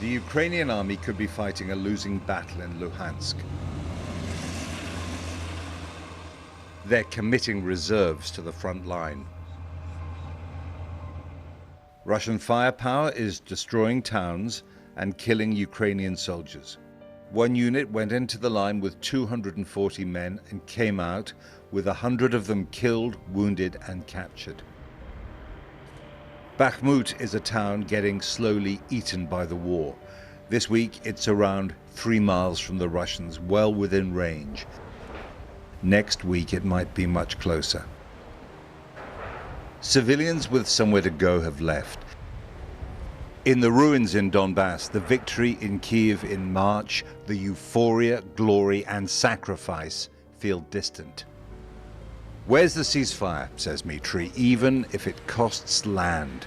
The Ukrainian army could be fighting a losing battle in Luhansk. They're committing reserves to the front line. Russian firepower is destroying towns and killing Ukrainian soldiers. One unit went into the line with 240 men and came out with 100 of them killed, wounded, and captured. Bakhmut is a town getting slowly eaten by the war. This week, it's around 3 miles from the Russians, well within range. Next week, it might be much closer. Civilians with somewhere to go have left. In the ruins in Donbass, the victory in Kyiv in March, the euphoria, glory, and sacrifice feel distant. Where's the ceasefire, says Dmitry, even if it costs land?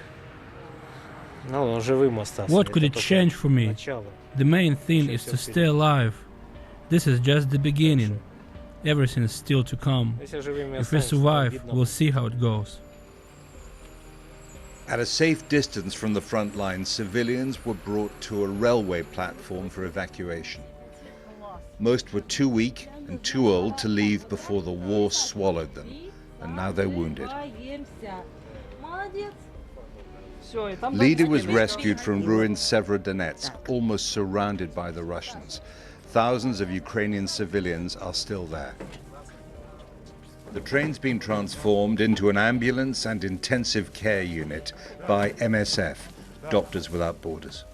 What could it change for me? The main thing is to stay alive. This is just the beginning. Everything is still to come. If we survive, we'll see how it goes. At a safe distance from the front line, civilians were brought to a railway platform for evacuation. Most were too weak and too old to leave before the war swallowed them, and now they're wounded. Lida was rescued from ruined Severodonetsk, almost surrounded by the Russians. Thousands of Ukrainian civilians are still there. The train's been transformed into an ambulance and intensive care unit by MSF, Doctors Without Borders.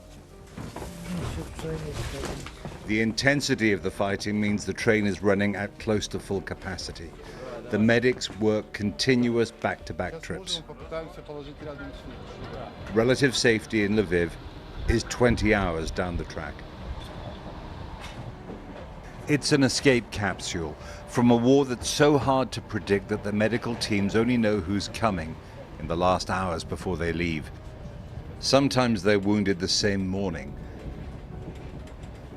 The intensity of the fighting means the train is running at close to full capacity. The medics work continuous back-to-back trips. Relative safety in Lviv is 20 hours down the track. It's an escape capsule from a war that's so hard to predict that the medical teams only know who's coming in the last hours before they leave. Sometimes they're wounded the same morning.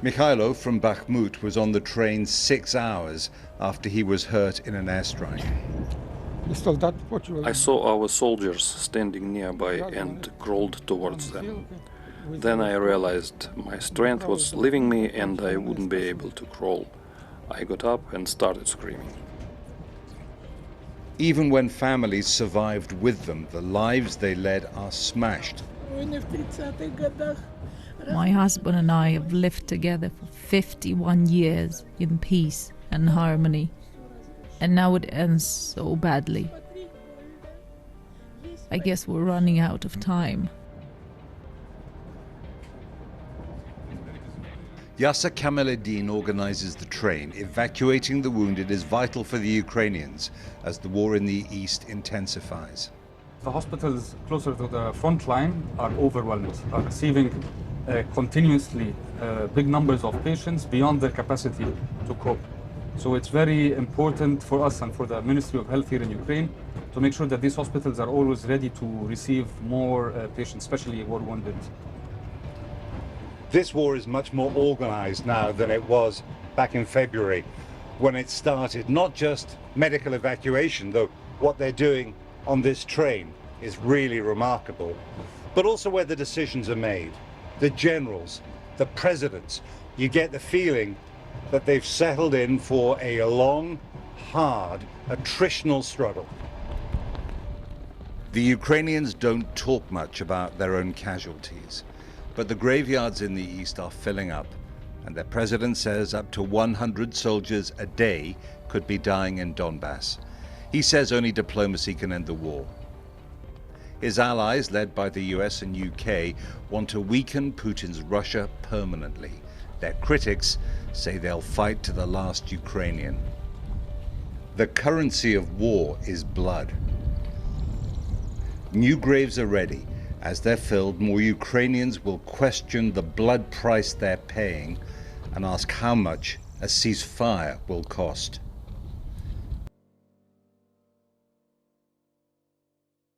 Mikhailo from Bakhmut was on the train 6 hours after he was hurt in an airstrike. I saw our soldiers standing nearby and crawled towards them. Then I realized my strength was leaving me and I wouldn't be able to crawl. I got up and started screaming. Even when families survived with them, the lives they led are smashed. My husband and I have lived together for 51 years in peace and harmony, and now it ends so badly. I guess we're running out of time. Yasser Kamaledin organizes the train. Evacuating the wounded is vital for the Ukrainians as the war in the east intensifies. The hospitals closer to the front line are overwhelmed, are receiving continuously big numbers of patients beyond their capacity to cope. So it's very important for us and for the Ministry of Health here in Ukraine to make sure that these hospitals are always ready to receive more patients, especially war wounded. This war is much more organized now than it was back in February when it started. Not just medical evacuation, though what they're doing on this train is really remarkable, but also where the decisions are made. The generals, the presidents, you get the feeling that they've settled in for a long, hard, attritional struggle. The Ukrainians don't talk much about their own casualties, but the graveyards in the east are filling up, and their president says up to 100 soldiers a day could be dying in Donbass. He says only diplomacy can end the war. His allies, led by the US and UK, want to weaken Putin's Russia permanently. Their critics say they'll fight to the last Ukrainian. The currency of war is blood. New graves are ready. As they're filled, more Ukrainians will question the blood price they're paying and ask how much a ceasefire will cost.